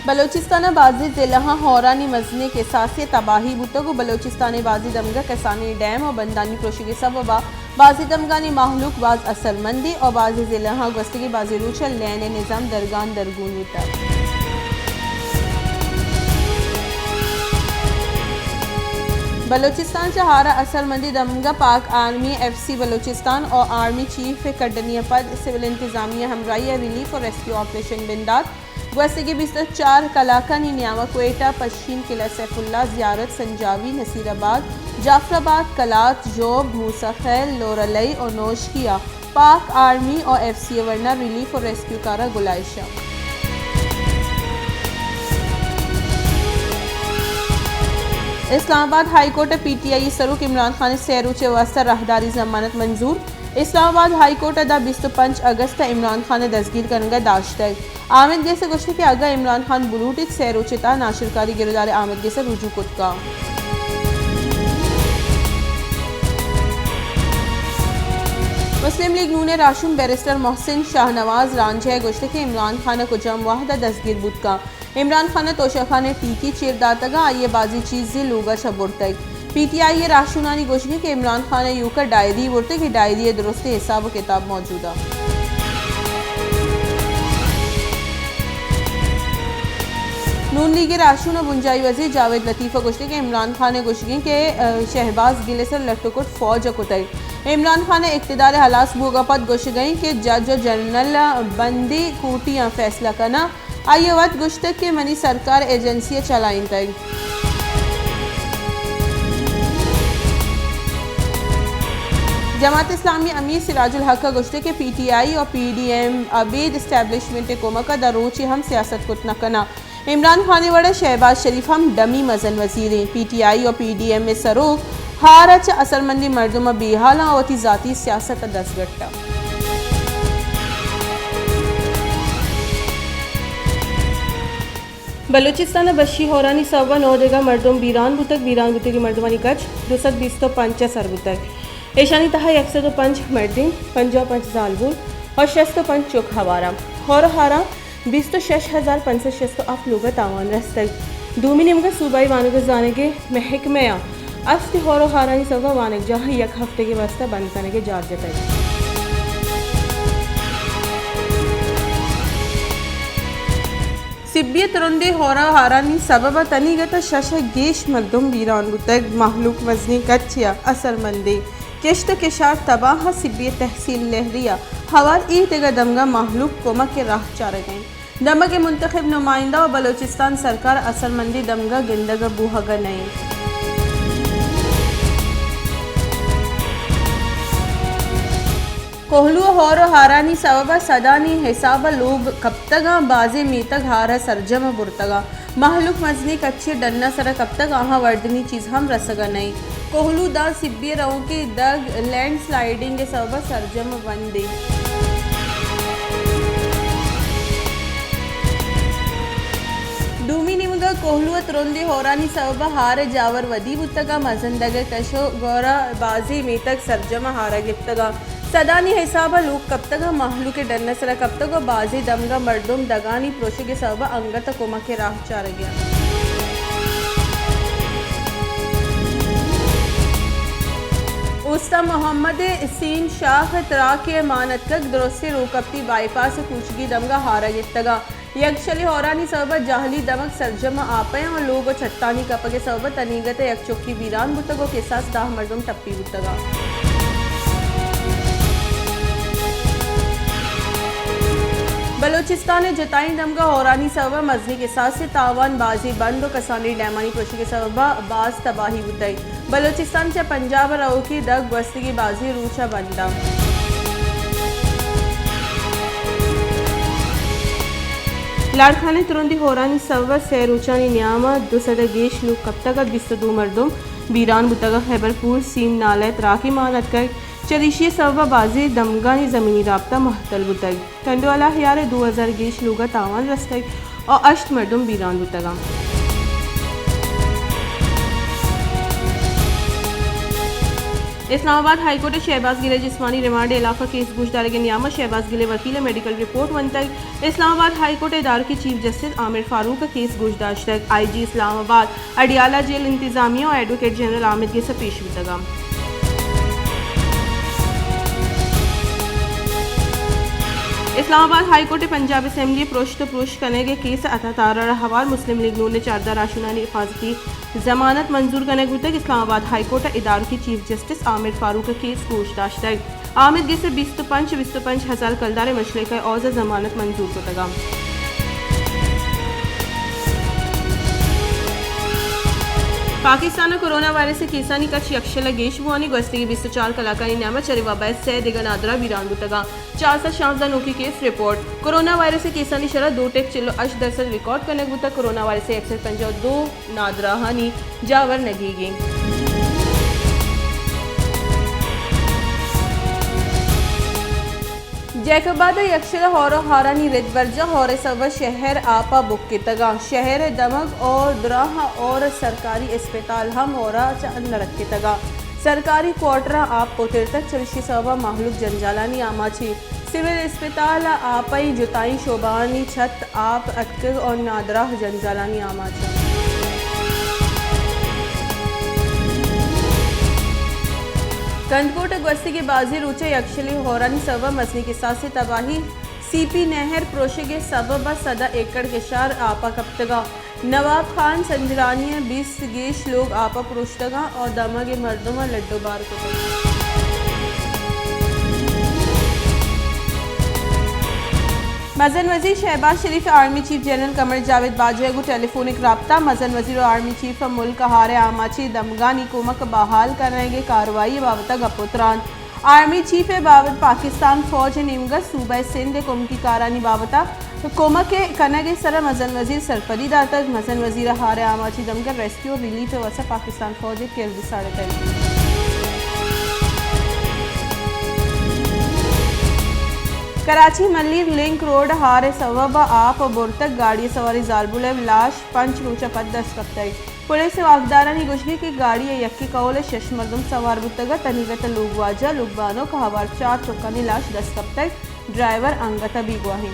बलोचिस्तान बाजी जिला हौरानी मजने के साथ तबाही बुतगु बलोचिस्तान बाजी दमगा कसानी डैम और बंदानी प्रोशी के सबबा बाजी दमगानी माहलूक बाज असलमंदी और बाजी जिला गस्तगी बाजी रूचल लैन निज़ाम दरगान दरगून बुता। बलोचिस्तान से हारा असलमंदी दमगा पाक आर्मी FC बलोचिस्तान और आर्मी चीफ कड्डनिया पद सिविल इंतजामिया हमराइया रिलीफ और रेस्क्यू ऑपरेशन बिंदात गस्तगी 24 कलाकानी न्यामा क्वेटा पश्चिम किला सैफुल्ला जियारत संजावी नसीराबाद जाफराबाद कलात जोब मूसाखैल लोरलई और नोशकिया पाक आर्मी और FC वर्ना रिलीफ और रेस्क्यू कारा गुलाइशा। इस्लामाबाद हाई कोर्ट PTI सरूक इमरान खान सैरूचे वास्ता राहदारी जमानत मंजूर। इस्लामाबाद हाई कोर्ट अदा 25 अगस्त इमरान खान दस्तगीर करने दाश्त है। आमिद गे से गुश्त के आगा इमरान खान बुलूटित सैरूचेता नाशिरकारी गिरदार आमिद गे से रुजू कुत्का। मुस्लिम लीग नून राशुम बैरिस्टर मोहसिन शाहनवाज रांझे गुश्त के इमरान खान को जम वाहदा दस्तगीर बुतका। इमरान खान तोशा खान टीकी चेरदातगा आइए बाजी चीज़ लूगा शबुरतक PTI राशुनानी गोशगी के इमरान खान यूकर डायरी बुरते की डायरी दुरुस्त हिसाब किताब मौजूदा। नून लीग राशुन बुंजाई वजीर जावेद लतीफ़ा गोशगी के इमरान खान गोशगी के शहबाज गिले से लटकुट फौज कुतई इमरान खान इक़्तिदार हलास भूगापत गोश गई कि जज जनरल बंदी कूटियाँ फैसला करना आइए वत गुश्तक के मनी सरकार एजेंसियाँ चलाइन तक। जमात इस्लामी अमीर सिराजुल हक का गुश्ते के PTI और PDM अबीद इस्टेब्लिशमेंट कोमा का दरोची हम सियासत कुत न कना इमरान खान वड़ा शहबाज शरीफ हम डमी मजन वजीरें PTI और PDM में सरोक हारच असरमंदी मर्दुमा बेहाला और ज़ाती सियासत दसगट्टा। बलूचिस्तान बशी हौरानी सवा 9 जगह मर्दम बीरान बुतक की मर्दमानी कच 225 सर बुतक ऐशानी तहा 105 मर्दिन 55 जालबुल और 65 चुक हवारा हौर हारा 26,500 अफ लोग तावान रस्तक दूमी निमका सूबाई वानग जाने के महकमया अफ्ती हौर हारानी सवा वानग जहाँ एक हफ्ते के वास्ता बंद करने के जार जताई। सिब्बियत रुंदे हौरा हारानी सबब तनीगत शश गेश मर्दम बीरान बुतक महलूक वजनी कच्चिया असरमंदी किश्त के शार तबाह सिब्बियत तहसील लहरिया हवार ईतगा दमगा महलूक कोमा के राह चार गए दमा के मुंतखब नुमाइंदा और बलोचिस्तान सरकार असरमंदी दमगा गिंदगा बूहगा नहीं। कोहलू हौर हारानी सबब सदानी हिसाब लोग कब तक बाजे मीतक हारा सरजम बुरतगा महलूक मजनी कच्चे डन्ना सर कब तक आहा वर्दनी चीज़ हम रसगा नहीं कोहलू दा सिब्बे रहो के दग लैंड स्लाइडिंग के सबब सरजम वंदे। डूमी निमगा कोहलू तुरंदे हौरानी सबब हार जावर वदी बुतगा मजंदग कशो गौरा बाजी मीतक सरजम हारा गिफ्तगा सदानी हिसाब लोग कब तक महलू के डरने सर कब तक बाजी दमगा मर्दुम दगानी प्रोशे के सबब अंगत कोमा के राह चार गया। उस्ता मोहम्मद सीन शाह तरा के मानतक दुरुस्ती रोकप्ती बाईपास कूचगी दमगा हारा गिफ्तगा यकशली हौरानी सबब जाहली दमक सरजम आपे और लोग छत्तानी कप के सबब तनीगत यक चौकी वीरान बुतगो के साथ दाह मर्दुम टप्पी बुतगा। बलोचिस्तान जताई दमगा हौरानी सबब मजनी के साथ से तावान बाजी बंद और कसानी डैमानी प्रोशी के सबब बाज तबाही बुतई बलोचिस्तान से पंजाब रहो की दग बस्ती की बाजी रूचा बंदा। लाड़खाने तुरंदी हौरानी सबब सैरूचानी न्यामा 200 गेश लूग कब तक 22 मर्दुम बीरान बुतगा खैबरपुर सीम नालत राखी मानत कर चरीशी सबब बाजी दमगानी ज़मीनी राब्ता महतल बुतग टंडवाला हयारे 2000 गेश लूगा तावान रस्तग और अष्ट मर्दुम बीरान बुतगा। इस्लामाबाद हाईकोर्ट शहबाज गिल जिस्मानी रिमांड इलाका केस गुजदारे के नियामत शहबाज गिल वकील मेडिकल रिपोर्ट वन तक इस्लामाबाद हाईकोर्ट इदारों के चीफ जस्टिस आमिर फारूक का केस गुजदाश्त तक IG इस्लामाबाद अडियाला जेल इंतजामिया और एडवोकेट जनरल आमिद के से पेश तगा इस्लामाबाद हाईकोर्ट पंजाब असम्बली पुरुष करने के केस अतातारा हवाल मुस्लिम लीग नून ने चारदा राशुनानी हिफाजती जमानत मंजूर करने तक इस्लामाबाद हाईकोर्ट इदारों की चीफ जस्टिस आमिर फारूक का केस गुजदाश्त तक आमिद गे से 25 हज़ार कलदार मसले का औज़ा जमानत मंजूर को तगा पाकिस्तान कोरोना वायरस से केसानी कच यक्षला गेश बुआनी गस्ती 24 कलाकानी नामा चरिवा बैस से दिगा नादरा वीरान गुतगा 416 Noki case report corona virus से केसानी शरा 2.8% रिकॉर्ड करने गुता कोरोना वायरस से 152 नादरा हानी जावर नगीगी जैकबाद यक्षला हौर हारानी रिदवर्जा हौर सब शहर आपा बुक्के तगा शहर दमग और द्राह और सरकारी अस्पताल हम और नरक्के तगा सरकारी क्वार्टरा आप पोतिर तक चलशी सवा माहलूक जंजालानी आमाची सिविल अस्पताल आपई जुताई शोबानी छत आप अटक और नादराह जंजालानी आमाची कंदकोट गस्ती के बाजी रूचे यक्षली होरानी सबा मसनी के साथ से तबाही CP नहर प्रोशे के सबब सदा एकड़ के शार आपा कप्तगा नवाब खान संजरानिया 20 गेश लोग आपा प्रोशतगा और दमा के मर्दमा लड्डू बार को मजन वजीर शहबाज शरीफ army chief general Qamar Javed Bajwa को टेलीफोनिक रबता मजन वजीर और आर्मी चीफ मुल्क हारे आमाची दमगानी कुमक बहाल करने के कार्रवाई बाबत गपुत्रान आर्मी चीफ बाबत पाकिस्तान फौज निमगा सूबा सिंध कुम की कारानी बाबता कुमक के कनगे सर मजन वजीर सरपरी दाता मजन वजीर हारे आमाची दमगर रेस्क्यू और रिलीफ वसा पाकिस्तान फौज किर्द 3.5 कराची मल्ली लिंक रोड हारे सवबा आप बुरतक गाड़ी सवारी जालबुल लाश पंच रूचा पद दस्तकई पुलिस वाकदारानी गुशगी की गाड़ी यक्की कौल शश मर्दम सवार बुतगा तनीगत लुगवाजा लुगबानो का हवार 4 चुक्कानी लाश दस्तक ड्राइवर अंगता बीगवाही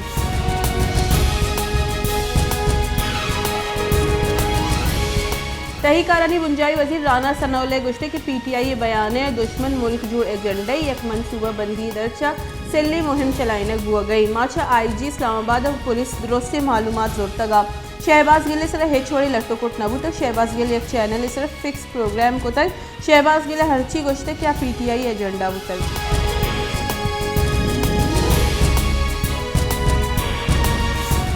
तहीकारानी बुंजाई वजीर राना सनौले गुश्ते के PTI बयान है दुश्मन मुल्क जुड़ एजेंडे एक मनसूबा बंदी दर्चा सिल्ली मुहिम चलाइनक बुआ गई माछा IG इस्लामाबाद पुलिस दुरुस्त से मालूमात जोरतगा शहबाज गिल सर हे छोड़ी लट्टो कोट नबू तक शहबाज गिल एक चैनल सिर्फ फिक्स प्रोग्राम को तक शहबाज गिल हरची गुश्ते क्या PTI एजेंडा बुतक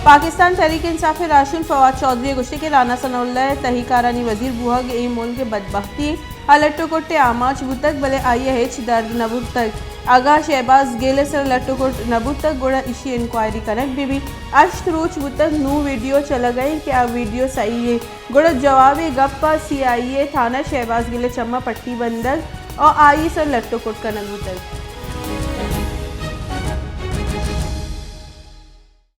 पाकिस्तान तहरीक इंसाफ राशिद फवाद चौधरी गुश्ते के राना सनौल्ला तहीकारानी वजीर बुहग ए मुल्क के बदबख्ती अलट्टो कोटे आमाच बुतक भले IH दर्द नबुत तक आगा शहबाज गेले सर लट्टो कोट नबुत तक गोड़ा इशी इंक्वायरी कनक बीबी अश्त रोच बुतक नू वीडियो चला गई क्या वीडियो सही है गोड़ा जवाबी गप्पा CIA थाना शहबाज गिले चम्मा पट्टी बंदर और आई सर लट्टो कोट कनक बुतक